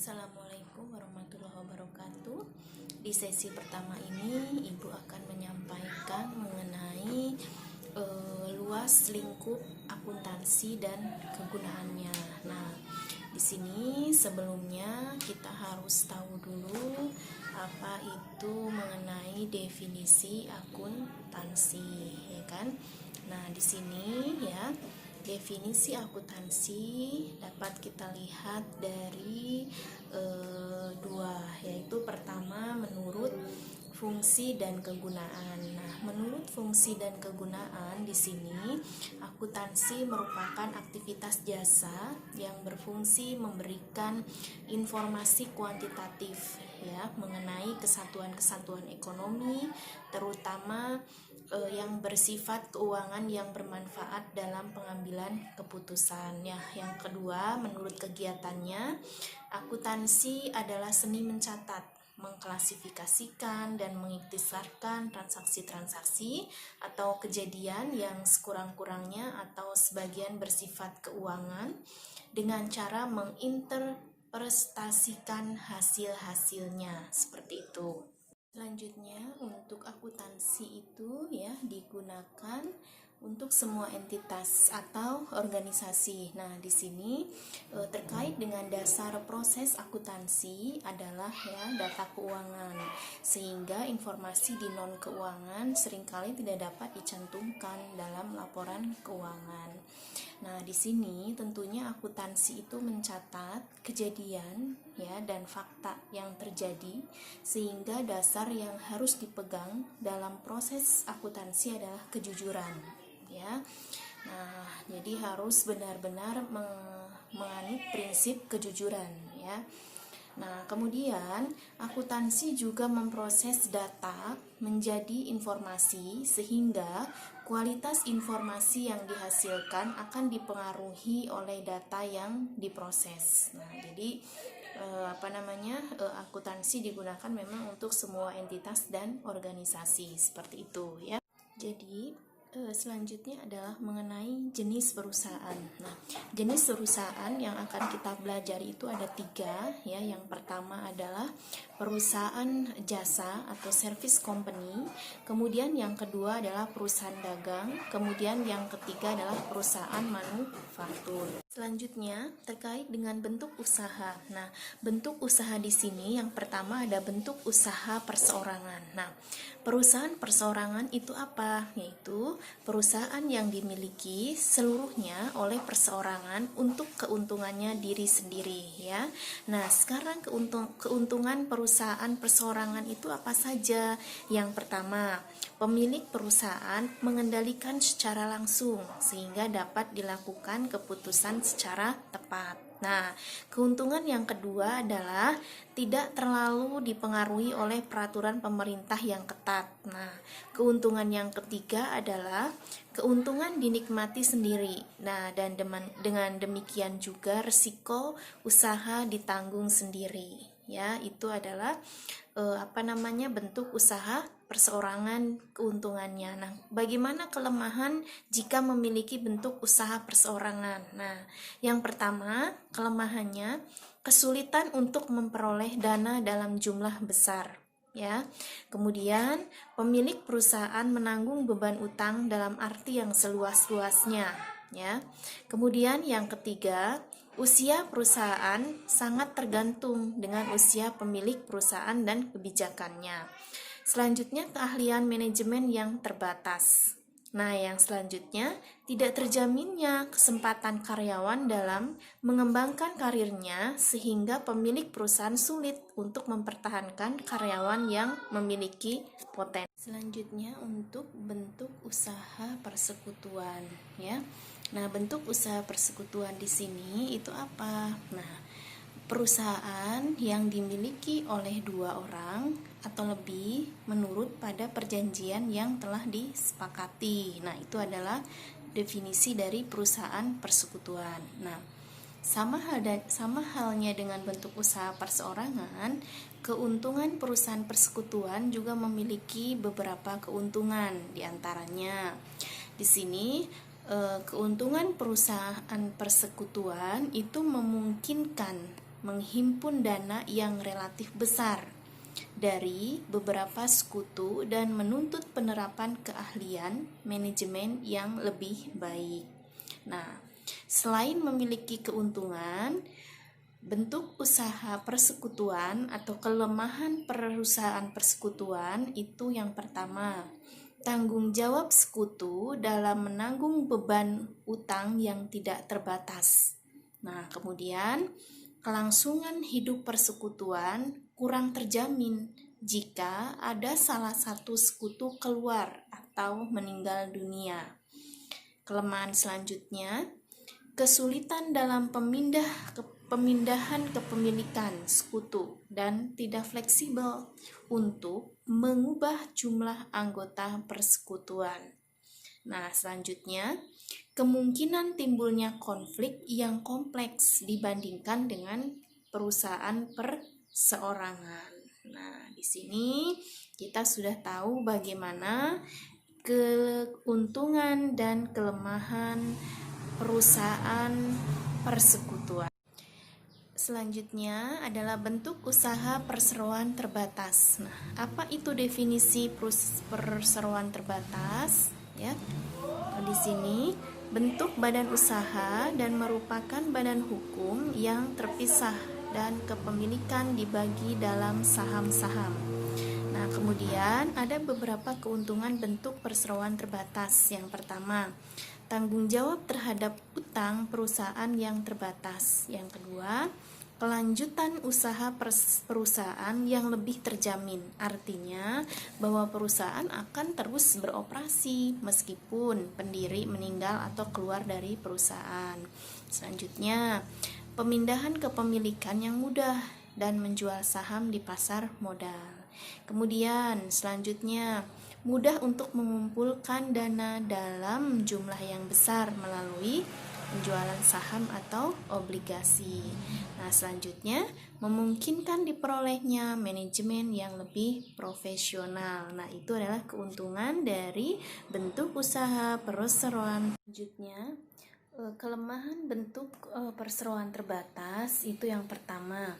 Assalamualaikum warahmatullahi wabarakatuh. Di sesi pertama ini, Ibu akan menyampaikan mengenai luas lingkup akuntansi dan kegunaannya. Nah, di sini sebelumnya kita harus tahu dulu apa itu mengenai definisi akuntansi, ya kan? Nah, di sini ya, definisi akuntansi dapat kita lihat dari dua, yaitu pertama menurut fungsi dan kegunaan. Nah, menurut fungsi dan kegunaan di sini akuntansi merupakan aktivitas jasa yang berfungsi memberikan informasi kuantitatif ya mengenai kesatuan-kesatuan ekonomi, terutama yang bersifat keuangan yang bermanfaat dalam pengambilan keputusan. Ya, yang kedua, menurut kegiatannya, akuntansi adalah seni mencatat, mengklasifikasikan dan mengikhtisarkan transaksi-transaksi atau kejadian yang sekurang-kurangnya atau sebagian bersifat keuangan dengan cara menginterpretasikan hasil-hasilnya, seperti itu. Selanjutnya, untuk akuntansi itu ya digunakan untuk semua entitas atau organisasi. Nah, di sini terkait dengan dasar proses akuntansi adalah ya data keuangan. Sehingga informasi di non keuangan seringkali tidak dapat dicantumkan dalam laporan keuangan. Nah, di sini tentunya akuntansi itu mencatat kejadian ya dan fakta yang terjadi, sehingga dasar yang harus dipegang dalam proses akuntansi adalah kejujuran ya. Nah, jadi harus benar-benar menganut prinsip kejujuran ya. Nah, kemudian akuntansi juga memproses data menjadi informasi sehingga kualitas informasi yang dihasilkan akan dipengaruhi oleh data yang diproses. Nah, jadi akuntansi digunakan memang untuk semua entitas dan organisasi seperti itu ya. Jadi selanjutnya adalah mengenai jenis perusahaan. Nah, jenis perusahaan yang akan kita pelajari itu ada 3 ya. Yang pertama adalah perusahaan jasa atau service company. Kemudian yang kedua adalah perusahaan dagang. Kemudian yang ketiga adalah perusahaan manufaktur. Selanjutnya terkait dengan bentuk usaha. Nah, bentuk usaha di sini yang pertama ada bentuk usaha perseorangan. Nah, perusahaan perseorangan itu apa? Yaitu perusahaan yang dimiliki seluruhnya oleh perseorangan untuk keuntungannya diri sendiri ya. Nah, sekarang keuntungan perusahaan perseorangan itu apa saja? Yang pertama, pemilik perusahaan mengendalikan secara langsung sehingga dapat dilakukan keputusan secara tepat. Nah, keuntungan yang kedua adalah tidak terlalu dipengaruhi oleh peraturan pemerintah yang ketat. Nah, keuntungan yang ketiga adalah keuntungan dinikmati sendiri. Nah, dan dengan demikian juga risiko usaha ditanggung sendiri. Ya, itu adalah bentuk usaha perseorangan keuntungannya. Nah, bagaimana kelemahan jika memiliki bentuk usaha perseorangan? Nah, yang pertama, kelemahannya kesulitan untuk memperoleh dana dalam jumlah besar. Ya, kemudian pemilik perusahaan menanggung beban utang dalam arti yang seluas-luasnya. Ya, kemudian yang ketiga, usia perusahaan sangat tergantung dengan usia pemilik perusahaan dan kebijakannya. Selanjutnya, keahlian manajemen yang terbatas. Nah, yang selanjutnya, tidak terjaminnya kesempatan karyawan dalam mengembangkan karirnya sehingga pemilik perusahaan sulit untuk mempertahankan karyawan yang memiliki potensi. Selanjutnya, untuk bentuk usaha persekutuan ya. Nah, bentuk usaha persekutuan di sini itu apa? Nah, perusahaan yang dimiliki oleh 2 orang atau lebih menurut pada perjanjian yang telah disepakati. Nah, itu adalah definisi dari perusahaan persekutuan. Nah, sama halnya dengan bentuk usaha perseorangan, keuntungan perusahaan persekutuan juga memiliki beberapa keuntungan. Di antaranya di sini keuntungan perusahaan persekutuan itu memungkinkan menghimpun dana yang relatif besar dari beberapa sekutu dan menuntut penerapan keahlian manajemen yang lebih baik. Nah, selain memiliki keuntungan, bentuk usaha persekutuan atau kelemahan perusahaan persekutuan itu yang pertama, tanggung jawab sekutu dalam menanggung beban utang yang tidak terbatas. Nah, kemudian kelangsungan hidup persekutuan kurang terjamin jika ada salah satu sekutu keluar atau meninggal dunia. Kelemahan selanjutnya, kesulitan dalam pemindahan kepemilikan sekutu dan tidak fleksibel untuk mengubah jumlah anggota persekutuan. Nah, selanjutnya, kemungkinan timbulnya konflik yang kompleks dibandingkan dengan perusahaan perseorangan. Nah, di sini kita sudah tahu bagaimana keuntungan dan kelemahan perusahaan persekutuan. Selanjutnya adalah bentuk usaha perseroan terbatas. Nah, apa itu definisi perseroan terbatas? Ya, di sini bentuk badan usaha dan merupakan badan hukum yang terpisah dan kepemilikan dibagi dalam saham-saham. Nah, kemudian ada beberapa keuntungan bentuk perseroan terbatas. Yang pertama, tanggung jawab terhadap utang perusahaan yang terbatas. Yang kedua, kelanjutan usaha perusahaan yang lebih terjamin. Artinya bahwa perusahaan akan terus beroperasi meskipun pendiri meninggal atau keluar dari perusahaan. Selanjutnya, pemindahan kepemilikan yang mudah dan menjual saham di pasar modal. Kemudian selanjutnya, mudah untuk mengumpulkan dana dalam jumlah yang besar melalui penjualan saham atau obligasi. Nah, selanjutnya memungkinkan diperolehnya manajemen yang lebih profesional. Nah, itu adalah keuntungan dari bentuk usaha perseroan. Selanjutnya, kelemahan bentuk perseroan terbatas itu yang pertama,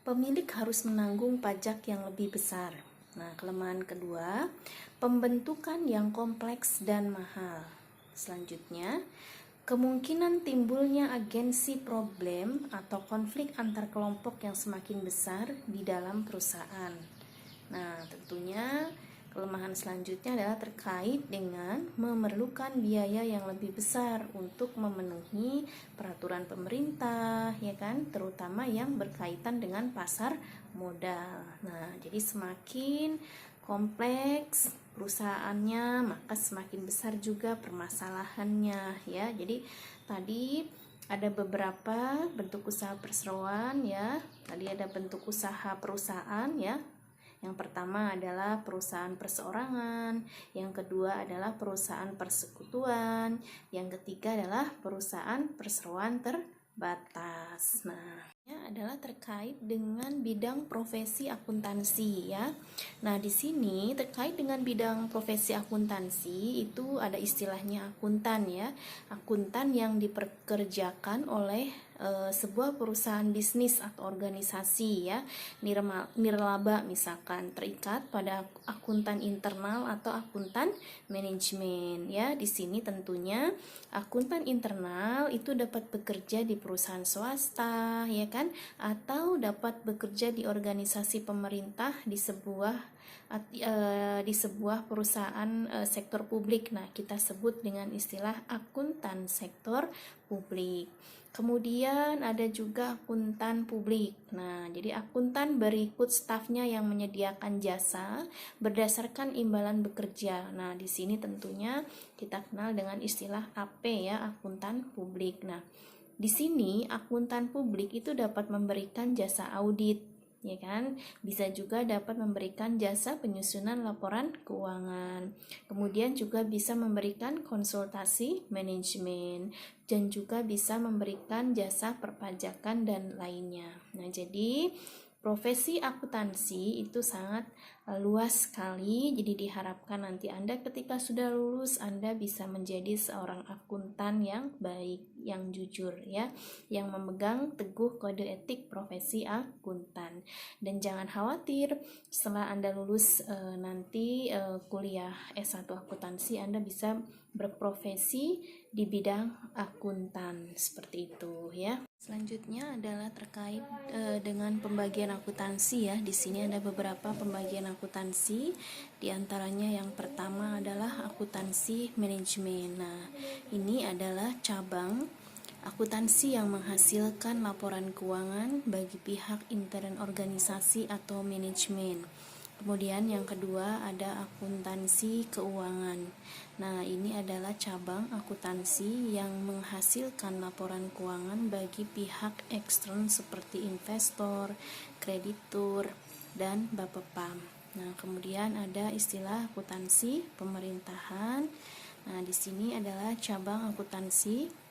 pemilik harus menanggung pajak yang lebih besar. Nah, kelemahan kedua, pembentukan yang kompleks dan mahal. Selanjutnya, kemungkinan timbulnya agensi problem atau konflik antar kelompok yang semakin besar di dalam perusahaan. Nah, tentunya kelemahan selanjutnya adalah terkait dengan memerlukan biaya yang lebih besar untuk memenuhi peraturan pemerintah, ya kan, terutama yang berkaitan dengan pasar modal. Nah, jadi semakin kompleks perusahaannya, maka semakin besar juga permasalahannya, ya. Jadi tadi ada beberapa bentuk usaha perseroan, ya. Tadi ada bentuk usaha perusahaan, ya. Yang pertama adalah perusahaan perseorangan, yang kedua adalah perusahaan persekutuan, yang ketiga adalah perusahaan perseroan terbatas. Nah, adalah terkait dengan bidang profesi akuntansi, ya. Nah, di sini terkait dengan bidang profesi akuntansi itu ada istilahnya akuntan, ya. Akuntan yang dipekerjakan oleh sebuah perusahaan bisnis atau organisasi, ya, nirlaba misalkan, terikat pada akuntan internal atau akuntan manajemen, ya. Di sini tentunya akuntan internal itu dapat bekerja di perusahaan swasta, ya kan, atau dapat bekerja di organisasi pemerintah di sebuah perusahaan sektor publik. Nah, kita sebut dengan istilah akuntan sektor publik. Kemudian ada juga akuntan publik. Nah, jadi akuntan berikut stafnya yang menyediakan jasa berdasarkan imbalan bekerja. Nah, di sini tentunya kita kenal dengan istilah AP, ya, akuntan publik. Nah, di sini akuntan publik itu dapat memberikan jasa audit, ya kan? Bisa juga dapat memberikan jasa penyusunan laporan keuangan. Kemudian juga bisa memberikan konsultasi manajemen dan juga bisa memberikan jasa perpajakan dan lainnya. Nah, jadi profesi akuntansi itu sangat luas sekali, jadi diharapkan nanti Anda ketika sudah lulus Anda bisa menjadi seorang akuntan yang baik, yang jujur ya, yang memegang teguh kode etik profesi akuntan. Dan jangan khawatir, setelah Anda lulus nanti kuliah S1 akuntansi Anda bisa berprofesi di bidang akuntan seperti itu ya. Selanjutnya adalah terkait dengan pembagian akuntansi ya. Di sini ada beberapa pembagian akuntansi. Di antaranya yang pertama adalah akuntansi manajemen. Nah, ini adalah cabang akuntansi yang menghasilkan laporan keuangan bagi pihak intern organisasi atau manajemen. Kemudian yang kedua ada akuntansi keuangan. Nah, ini adalah cabang akuntansi yang menghasilkan laporan keuangan bagi pihak ekstern seperti investor, kreditur, dan Bapepam. Nah, kemudian ada istilah akuntansi pemerintahan. Nah, di sini adalah cabang akuntansi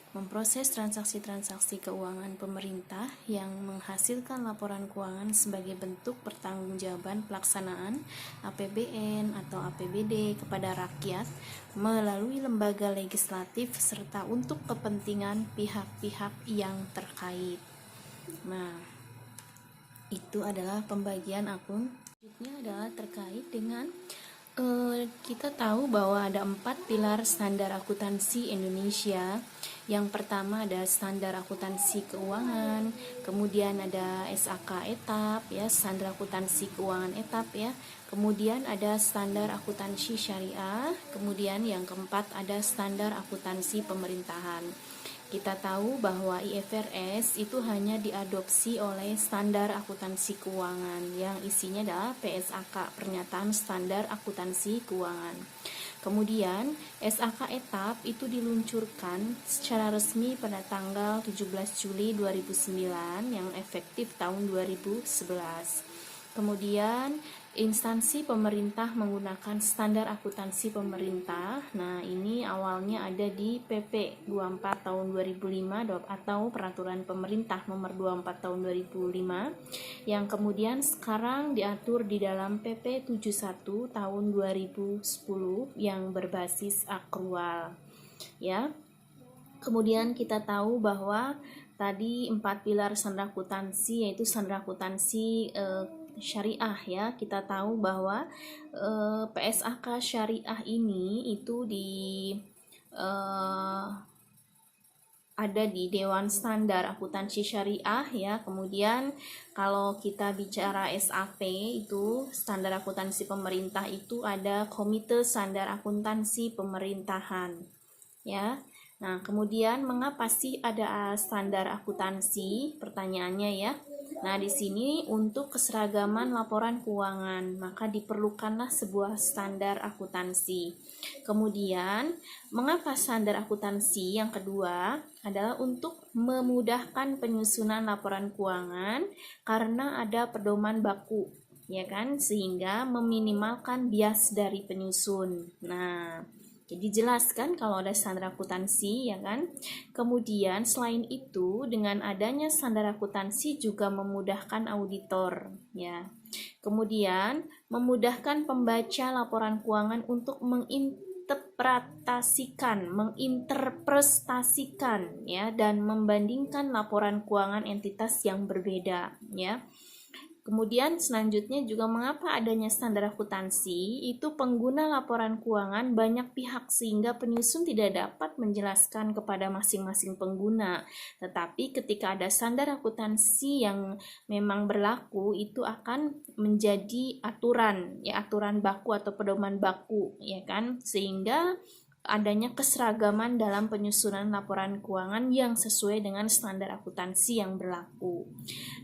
memproses transaksi-transaksi keuangan pemerintah yang menghasilkan laporan keuangan sebagai bentuk pertanggungjawaban pelaksanaan APBN atau APBD kepada rakyat melalui lembaga legislatif serta untuk kepentingan pihak-pihak yang terkait. Nah, itu adalah pembagian akun. Selanjutnya adalah terkait dengan kita tahu bahwa ada 4 pilar standar akuntansi Indonesia. Yang pertama ada standar akuntansi keuangan, kemudian ada SAK etap ya, standar akuntansi keuangan etap ya. Kemudian ada standar akuntansi syariah, kemudian yang keempat ada standar akuntansi pemerintahan. Kita tahu bahwa IFRS itu hanya diadopsi oleh standar akuntansi keuangan yang isinya adalah PSAK, pernyataan standar akuntansi keuangan. Kemudian SAK etap itu diluncurkan secara resmi pada tanggal 17 Juli 2009 yang efektif tahun 2011. Kemudian instansi pemerintah menggunakan standar akuntansi pemerintah. Nah, ini awalnya ada di PP 24 tahun 2005 atau Peraturan Pemerintah Nomor 24 tahun 2005 yang kemudian sekarang diatur di dalam PP 71 tahun 2010 yang berbasis akrual. Ya. Kemudian kita tahu bahwa tadi 4 pilar standar akuntansi yaitu standar akuntansi syariah ya. Kita tahu bahwa PSAK syariah ini itu ada di Dewan Standar Akuntansi Syariah ya. Kemudian kalau kita bicara SAP itu standar akuntansi pemerintah itu ada Komite Standar Akuntansi Pemerintahan ya. Nah, kemudian mengapa sih ada standar akuntansi? Pertanyaannya ya. Nah, di sini untuk keseragaman laporan keuangan, maka diperlukanlah sebuah standar akuntansi. Kemudian, mengapa standar akuntansi? Yang kedua adalah untuk memudahkan penyusunan laporan keuangan karena ada pedoman baku, ya kan? Sehingga meminimalkan bias dari penyusun. Nah, jadi jelas kan kalau ada standar akuntansi ya kan. Kemudian selain itu dengan adanya standar akuntansi juga memudahkan auditor ya. Kemudian memudahkan pembaca laporan keuangan untuk menginterpretasikan ya dan membandingkan laporan keuangan entitas yang berbeda ya. Kemudian selanjutnya juga mengapa adanya standar akuntansi itu pengguna laporan keuangan banyak pihak sehingga penyusun tidak dapat menjelaskan kepada masing-masing pengguna. Tetapi ketika ada standar akuntansi yang memang berlaku itu akan menjadi aturan ya, aturan baku atau pedoman baku ya kan, sehingga adanya keseragaman dalam penyusunan laporan keuangan yang sesuai dengan standar akuntansi yang berlaku.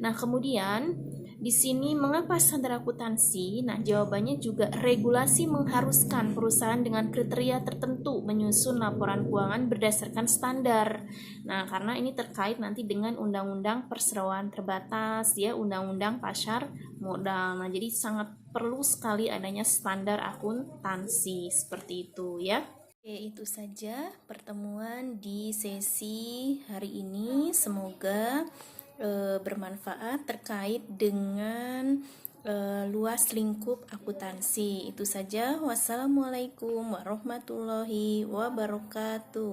Nah, kemudian di sini mengapa standar akuntansi? Nah, jawabannya juga regulasi mengharuskan perusahaan dengan kriteria tertentu menyusun laporan keuangan berdasarkan standar. Nah, karena ini terkait nanti dengan Undang-Undang Perseroan Terbatas ya, Undang-Undang Pasar Modal. Nah, jadi sangat perlu sekali adanya standar akuntansi seperti itu ya. Oke, itu saja pertemuan di sesi hari ini. Semoga bermanfaat terkait dengan luas lingkup akuntansi. Itu saja. Wassalamualaikum warahmatullahi wabarakatuh.